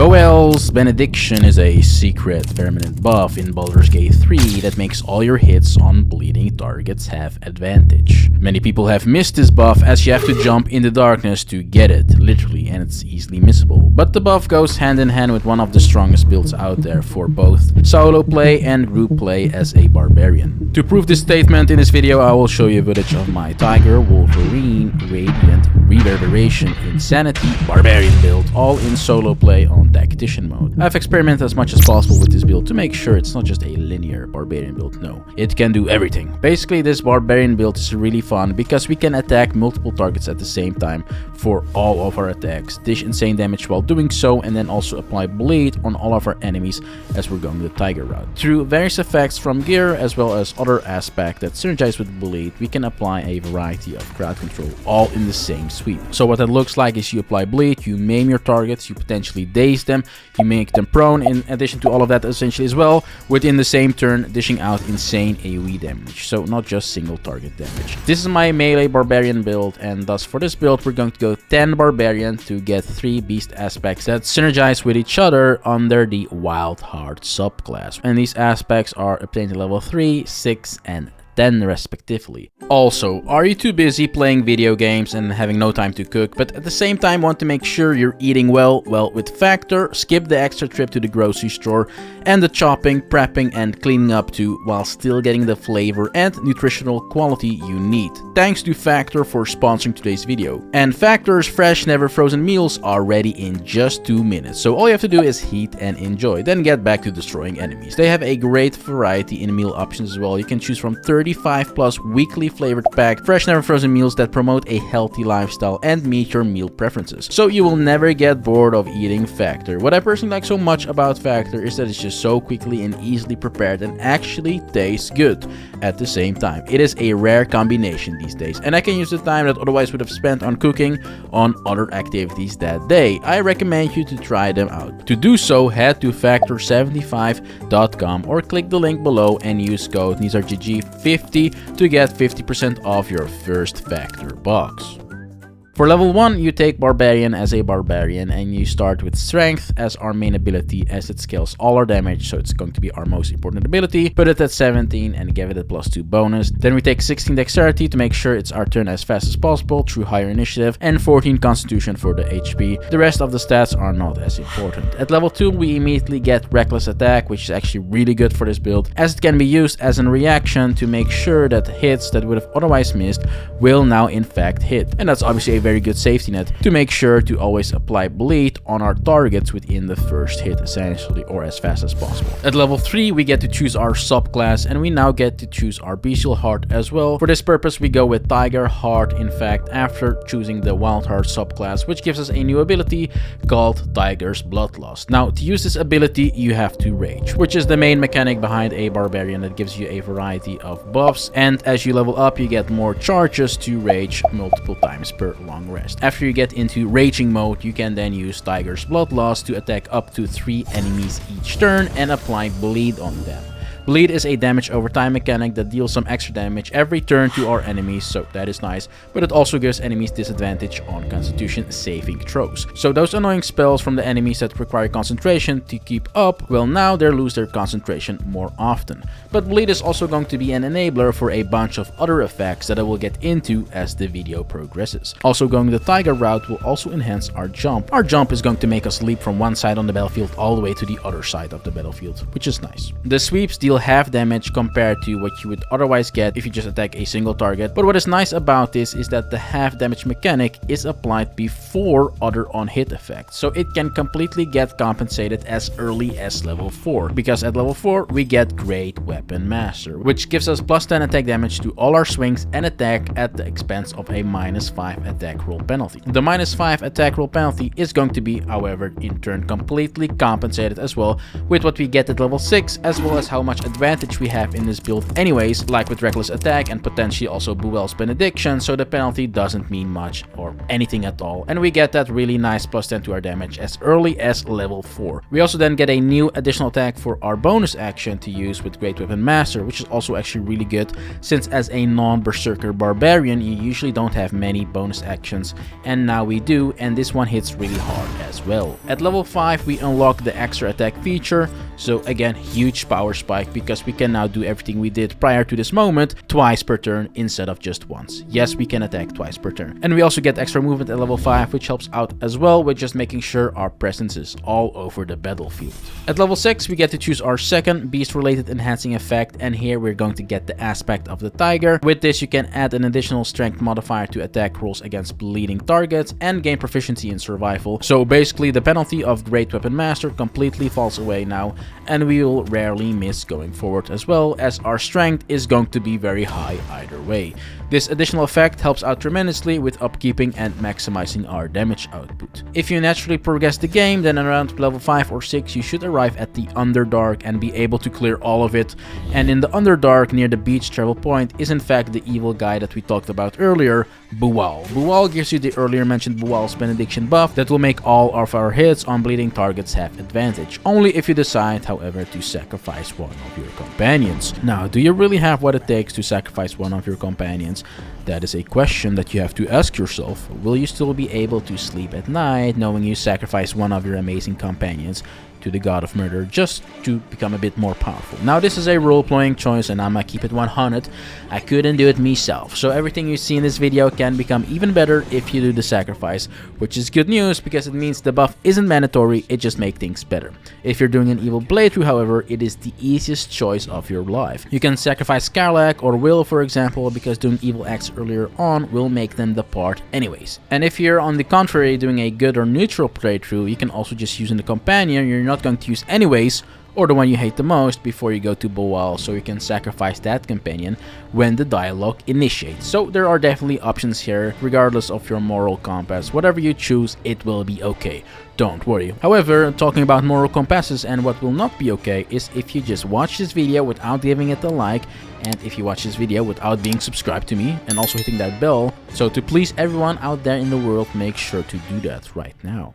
Booal's Benediction is a secret permanent buff in Baldur's Gate 3 that makes all your hits on bleeding targets have advantage. Many people have missed this buff as you have to jump in the darkness to get it, literally, and it's easily missable. But the buff goes hand in hand with one of the strongest builds out there for both solo play and group play as a Barbarian. To prove this statement in this video, I will show you footage of my Tiger, Wolverine, Radiant, Reverberation, Insanity, Barbarian build, all in solo play on Tactician mode. I've experimented as much as possible with this build to make sure it's not just a linear Barbarian build, no. It can do everything. Basically, this Barbarian build is really fun because we can attack multiple targets at the same time for all of our attacks, dish insane damage while doing so, and then also apply bleed on all of our enemies as we're going the Tiger route. Through various effects from gear as well as other aspects that synergize with bleed, we can apply a variety of crowd control all in the same sweep. So what that looks like is you apply bleed, you maim your targets, you potentially daze them, you make them prone, in addition to all of that essentially as well, within the same turn dishing out insane AoE damage, so not just single target damage. This is my melee Barbarian build, and thus for this build we're going to go 10 Barbarian to get 3 beast aspects that synergize with each other under the Wild Heart subclass, and these aspects are obtained at level 3, 6 and 10 respectively. Also, are you too busy playing video games and having no time to cook, but at the same time want to make sure you're eating well? Well, with Factor, skip the extra trip to the grocery store and the chopping, prepping and cleaning up too, while still getting the flavor and nutritional quality you need. Thanks to Factor for sponsoring today's video. And Factor's fresh, never frozen meals are ready in just 2 minutes, so all you have to do is heat and enjoy, then get back to destroying enemies. They have a great variety in meal options as well. You can choose from 35 plus weekly flavored packed fresh never frozen meals that promote a healthy lifestyle and meet your meal preferences, so you will never get bored of eating Factor. What I personally like so much about Factor is that it's just so quickly and easily prepared and actually tastes good at the same time. It is a rare combination these days, and I can use the time that otherwise would have spent on cooking on other activities that day. I recommend you to try them out. To do so, head to factor75.com or click the link below and use code NizarGG50 to get 50% off your first Factor box. For level 1, you take Barbarian as a Barbarian and you start with Strength as our main ability, as it scales all our damage, so it's going to be our most important ability. Put it at 17 and give it a +2 bonus. Then we take 16 Dexterity to make sure it's our turn as fast as possible through higher initiative, and 14 Constitution for the HP. The rest of the stats are not as important. At level 2, we immediately get Reckless Attack, which is actually really good for this build, as it can be used as a reaction to make sure that hits that would have otherwise missed will now in fact hit. And that's obviously a very good safety net to make sure to always apply bleed on our targets within the first hit essentially, or as fast as possible. At level 3 we get to choose our subclass, and we now get to choose our bestial heart as well. For this purpose we go with Tiger Heart, in fact, after choosing the Wild Heart subclass, which gives us a new ability called Tiger's Bloodlust. Now, to use this ability you have to rage, which is the main mechanic behind a Barbarian that gives you a variety of buffs, and as you level up you get more charges to rage multiple times per long rest. After you get into raging mode, you can then use Tiger's Bloodlust to attack up to 3 enemies each turn and apply bleed on them. Bleed is a damage over time mechanic that deals some extra damage every turn to our enemies, so that is nice, but it also gives enemies disadvantage on Constitution saving throws. So those annoying spells from the enemies that require concentration to keep up, well, now they lose their concentration more often. But bleed is also going to be an enabler for a bunch of other effects that I will get into as the video progresses. Also, going the Tiger route will also enhance our jump. Our jump is going to make us leap from one side on the battlefield all the way to the other side of the battlefield, which is nice. The sweeps deal half damage compared to what you would otherwise get if you just attack a single target, but what is nice about this is that the half damage mechanic is applied before other on-hit effects, so it can completely get compensated as early as level 4, because at level 4 we get Great Weapon Master, which gives us +10 attack damage to all our swings and attack at the expense of a -5 attack roll penalty. The -5 attack roll penalty is going to be, however, in turn completely compensated as well with what we get at level 6, as well as how much much advantage we have in this build anyways, like with Reckless Attack and potentially also Booal's Benediction, so the penalty doesn't mean much or anything at all, and we get that really nice plus 10 to our damage as early as level 4. We also then get a new additional attack for our bonus action to use with Great Weapon Master, which is also actually really good, since as a non-berserker barbarian you usually don't have many bonus actions, and now we do, and this one hits really hard as well. At level 5 we unlock the extra attack feature, so again huge power spike because we can now do everything we did prior to this moment twice per turn instead of just once. Yes, we can attack twice per turn. And we also get extra movement at level 5, which helps out as well with just making sure our presence is all over the battlefield. At level 6 we get to choose our second beast related enhancing effect, and here we're going to get the aspect of the tiger. With this you can add an additional strength modifier to attack rolls against bleeding targets and gain proficiency in survival. So basically the penalty of Great Weapon Master completely falls away now, and we will rarely miss going forward, as well as our strength is going to be very high either way. This additional effect helps out tremendously with upkeeping and maximizing our damage output. If you naturally progress the game, then around level 5 or 6 you should arrive at the Underdark and be able to clear all of it, and in the Underdark near the beach travel point is in fact the evil guy that we talked about earlier, Booal. Booal gives you the earlier mentioned Booal's Benediction buff that will make all of our hits on bleeding targets have advantage, only if you decide however to sacrifice one of your companions. Now, do you really have what it takes to sacrifice one of your companions? That is a question that you have to ask yourself. Will you still be able to sleep at night knowing you sacrificed one of your amazing companions to the god of murder just to become a bit more powerful? Now this is a role-playing choice and I'ma keep it 100. I couldn't do it myself, so everything you see in this video can become even better if you do the sacrifice, which is good news because it means the buff isn't mandatory, it just makes things better. If you're doing an evil playthrough however, it is the easiest choice of your life. You can sacrifice Scarlac or Will for example, because doing evil acts earlier on will make them depart anyways. And if you're on the contrary doing a good or neutral playthrough, you can also just use the companion you're not going to use anyways, or the one you hate the most before you go to Booal, so you can sacrifice that companion when the dialogue initiates. So there are definitely options here, regardless of your moral compass. Whatever you choose, it will be okay. Don't worry. However, talking about moral compasses and what will not be okay is if you just watch this video without giving it a like, and if you watch this video without being subscribed to me and also hitting that bell. So to please everyone out there in the world, make sure to do that right now.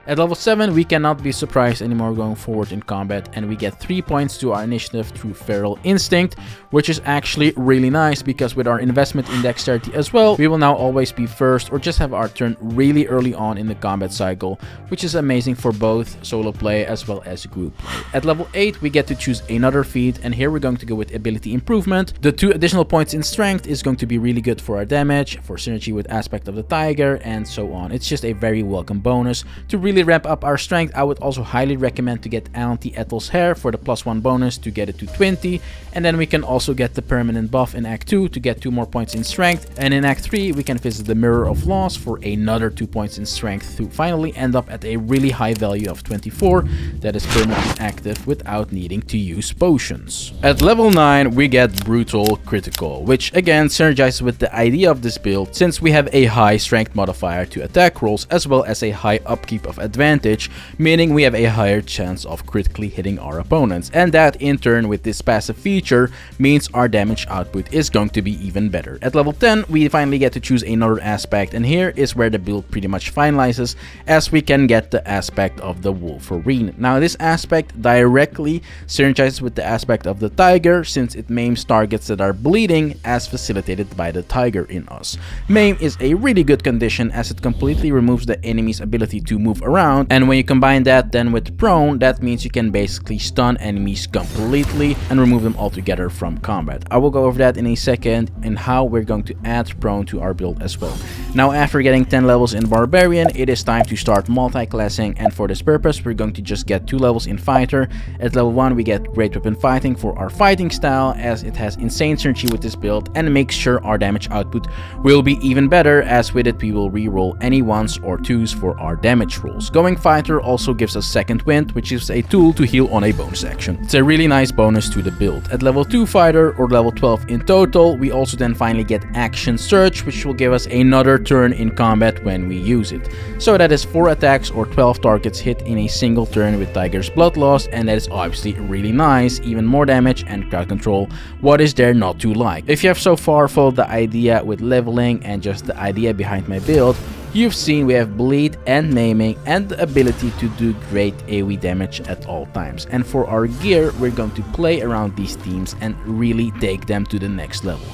At level 7, we cannot be surprised anymore going forward in combat, and we get 3 points to our initiative through Feral Instinct, which is actually really nice because with our investment in dexterity as well, we will now always be first or just have our turn really early on in the combat cycle, which is amazing for both solo play as well as group play. At level 8, we get to choose another feat, and here we're going to go with Ability Improvement. The 2 additional points in Strength is going to be really good for our damage, for synergy with Aspect of the Tiger, and so on. It's just a very welcome bonus to really ramp up our strength. I would also highly recommend to get Auntie Ethel's Hair for the +1 bonus to get it to 20, and then we can also get the permanent buff in Act 2 to get 2 more points in strength, and in Act 3 we can visit the Mirror of Laws for another 2 points in strength to finally end up at a really high value of 24 that is permanently active without needing to use potions. At level 9 we get Brutal Critical, which again synergizes with the idea of this build since we have a high strength modifier to attack rolls as well as a high upkeep of advantage, meaning we have a higher chance of critically hitting our opponents, and that in turn with this passive feature means our damage output is going to be even better. At level 10 we finally get to choose another aspect, and here is where the build pretty much finalizes, as we can get the aspect of the Wolverine. Now this aspect directly synergizes with the aspect of the tiger since it maims targets that are bleeding as facilitated by the tiger in us. Maim is a really good condition as it completely removes the enemy's ability to move around, and when you combine that then with prone, that means you can basically stun enemies completely and remove them altogether from combat. I will go over that in a second and how we're going to add prone to our build as well. Now after getting 10 levels in Barbarian, it is time to start multiclassing, and for this purpose we're going to just get 2 levels in Fighter. At level 1 we get Great Weapon Fighting for our fighting style, as it has insane synergy with this build and makes sure our damage output will be even better, as with it we will reroll any 1s or 2s for our damage roll. controls. Going Fighter also gives us Second Wind, which is a tool to heal on a bonus action. It's a really nice bonus to the build. At level 2 Fighter or level 12 in total, we also then finally get Action Surge, which will give us another turn in combat when we use it. So that is 4 attacks or 12 targets hit in a single turn with Tiger's Bloodlust, and that is obviously really nice. Even more damage and crowd control. What is there not to like? If you have so far followed the idea with leveling and just the idea behind my build, you've seen we have bleed and maiming and the ability to do great AoE damage at all times. And for our gear, we're going to play around these themes and really take them to the next level.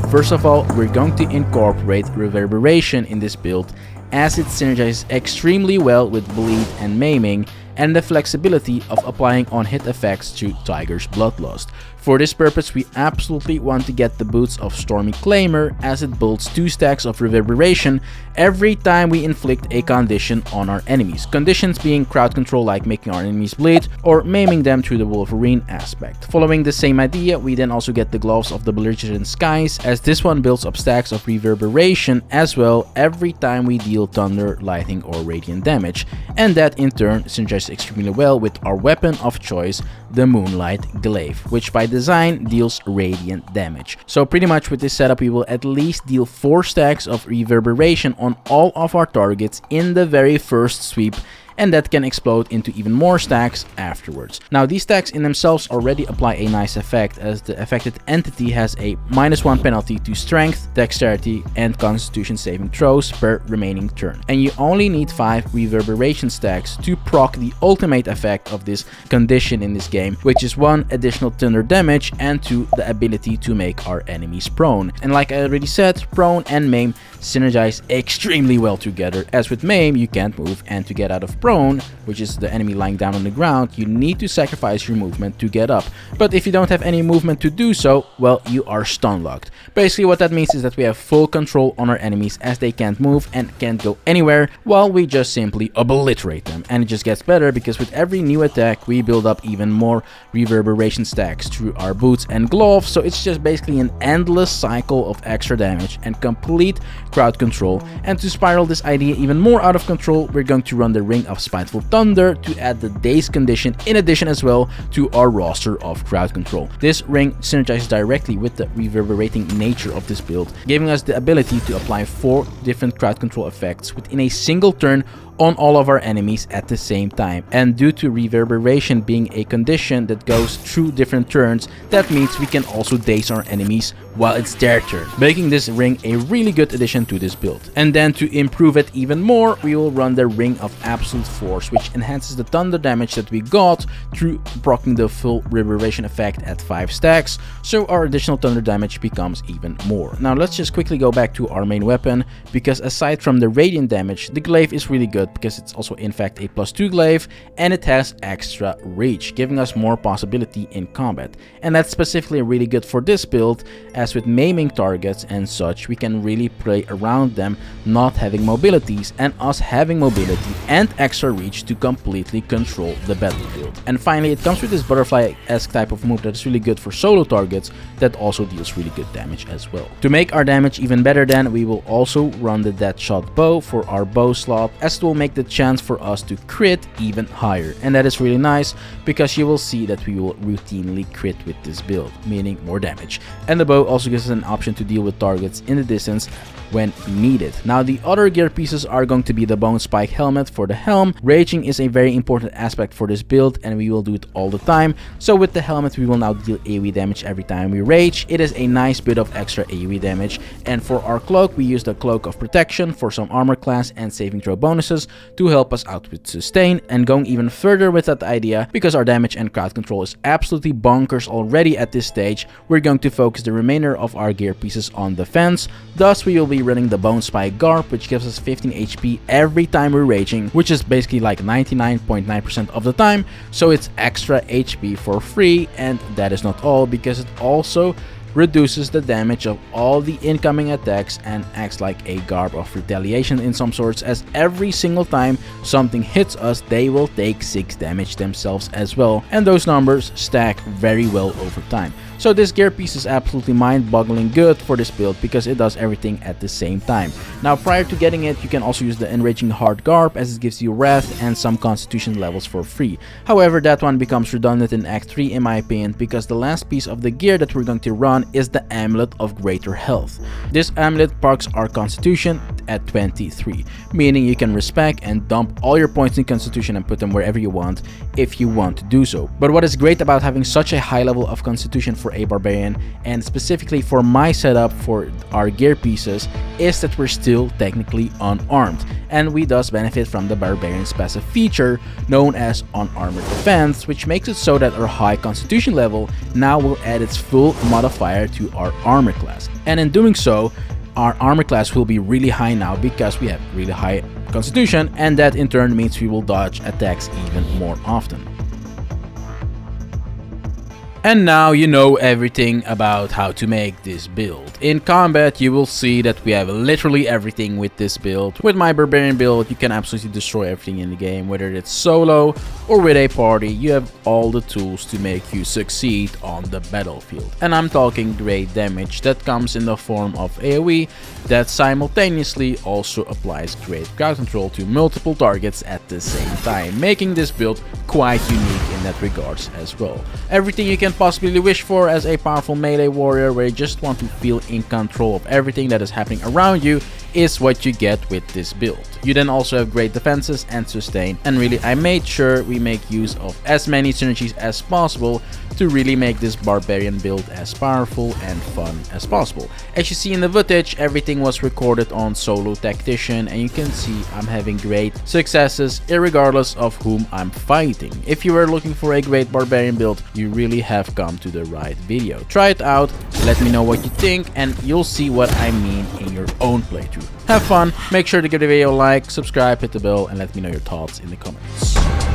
First of all, we're going to incorporate Reverberation in this build, as it synergizes extremely well with bleed and maiming and the flexibility of applying on-hit effects to Tiger's Bloodlust. For this purpose, we absolutely want to get the boots of Stormy Claimer, as it builds 2 stacks of Reverberation every time we inflict a condition on our enemies. Conditions being crowd control, like making our enemies bleed, or maiming them through the Wolverine aspect. Following the same idea, we then also get the Gloves of the Belligerent Skies, as this one builds up stacks of Reverberation as well every time we deal thunder, lightning or radiant damage, and that in turn synergizes extremely well with our weapon of choice, the Moonlight Glaive, which by design deals radiant damage. So pretty much with this setup, we will at least deal 4 stacks of Reverberation on all of our targets in the very first sweep, and that can explode into even more stacks afterwards. Now, these stacks in themselves already apply a nice effect, as the affected entity has a -1 penalty to strength, dexterity and constitution saving throws per remaining turn, and you only need 5 Reverberation stacks to proc the ultimate effect of this condition in this game, which is 1 additional thunder damage and 2 the ability to make our enemies prone. And like I already said, prone and maim synergize extremely well together, as with maim you can't move, and to get out of prone, which is the enemy lying down on the ground, you need to sacrifice your movement to get up. But if you don't have any movement to do so, well, you are stun locked. Basically what that means is that we have full control on our enemies, as they can't move and can't go anywhere, while we just simply obliterate them. And it just gets better, because with every new attack we build up even more Reverberation stacks through our boots and gloves, so it's just basically an endless cycle of extra damage and complete crowd control. And to spiral this idea even more out of control, we're going to run the Ring of Spiteful Thunder to add the Daze condition in addition as well to our roster of crowd control. This ring synergizes directly with the reverberating nature of this build, giving us the ability to apply 4 different crowd control effects within a single turn on all of our enemies at the same time. And due to Reverberation being a condition that goes through different turns, that means we can also daze our enemies while it's their turn, making this ring a really good addition to this build. And then to improve it even more, we will run the Ring of Absolute Force, which enhances the thunder damage that we got through proccing the full Reverberation effect at 5 stacks, so our additional thunder damage becomes even more. Now let's just quickly go back to our main weapon, because aside from the radiant damage, the glaive is really good because it's also in fact a +2 glaive, and it has extra reach, giving us more possibility in combat. And that's specifically really good for this build, as with maiming targets and such, we can really play around them not having mobilities, and us having mobility and extra reach to completely control the battlefield. And finally, it comes with this butterfly-esque type of move that is really good for solo targets, that also deals really good damage as well. To make our damage even better, then we will also run the Deadshot Bow for our bow slot, as it will make the chance for us to crit even higher. And that is really nice, because you will see that we will routinely crit with this build, meaning more damage. And the bow also gives us an option to deal with targets in the distance when needed. Now the other gear pieces are going to be the Bone Spike helmet for the helm. Raging is a very important aspect for this build, and we will do it all the time. So with the helmet, we will now deal AoE damage every time we rage. It is a nice bit of extra AoE damage. And for our cloak, we use the Cloak of Protection for some armor class and saving throw bonuses to help us out with sustain. And going even further with that idea, because our damage and crowd control is absolutely bonkers already at this stage, we're going to focus the remainder of our gear pieces on defense. Thus we will be running the Bone Spike Garb, which gives us 15 HP every time we're raging, which is basically like 99.9% of the time, so it's extra HP for free. And that is not all, because it also reduces the damage of all the incoming attacks and acts like a garb of retaliation in some sorts, as every single time something hits us they will take 6 damage themselves as well, and those numbers stack very well over time. So this gear piece is absolutely mind-boggling good for this build because it does everything at the same time. Now prior to getting it, you can also use the Enraging Heart Garb, as it gives you Wrath and some Constitution levels for free. However, that one becomes redundant in Act 3 in my opinion, because the last piece of the gear that we're going to run is the Amulet of Greater Health. This amulet parks our Constitution at 23, meaning you can respec and dump all your points in Constitution and put them wherever you want if you want to do so. But what is great about having such a high level of Constitution for a Barbarian, and specifically for my setup for our gear pieces, is that we're still technically unarmed, and we thus benefit from the Barbarian's passive feature known as Unarmored Defense, which makes it so that our high Constitution level now will add its full modifier to our armor class. And in doing so, our armor class will be really high now because we have really high Constitution, and that in turn means we will dodge attacks even more often. And now you know everything about how to make this build. In combat you will see that we have literally everything with this build. With my Barbarian build you can absolutely destroy everything in the game, whether it's solo or with a party. You have all the tools to make you succeed on the battlefield. And I'm talking great damage that comes in the form of AoE that simultaneously also applies great crowd control to multiple targets at the same time, making this build quite unique in that regards as well. Everything you can possibly wish for as a powerful melee warrior, where you just want to feel in control of everything that is happening around you, is what you get with this build. You then also have great defenses and sustain, and really I made sure we make use of as many synergies as possible to really make this Barbarian build as powerful and fun as possible. As you see in the footage, everything was recorded on solo Tactician, and you can see I'm having great successes irregardless of whom I'm fighting. If you were looking for a great Barbarian build, you really have come to the right video. Try it out, let me know what you think, and you'll see what I mean in your own playthrough. Have fun, make sure to give the video a like, subscribe, hit the bell, and let me know your thoughts in the comments.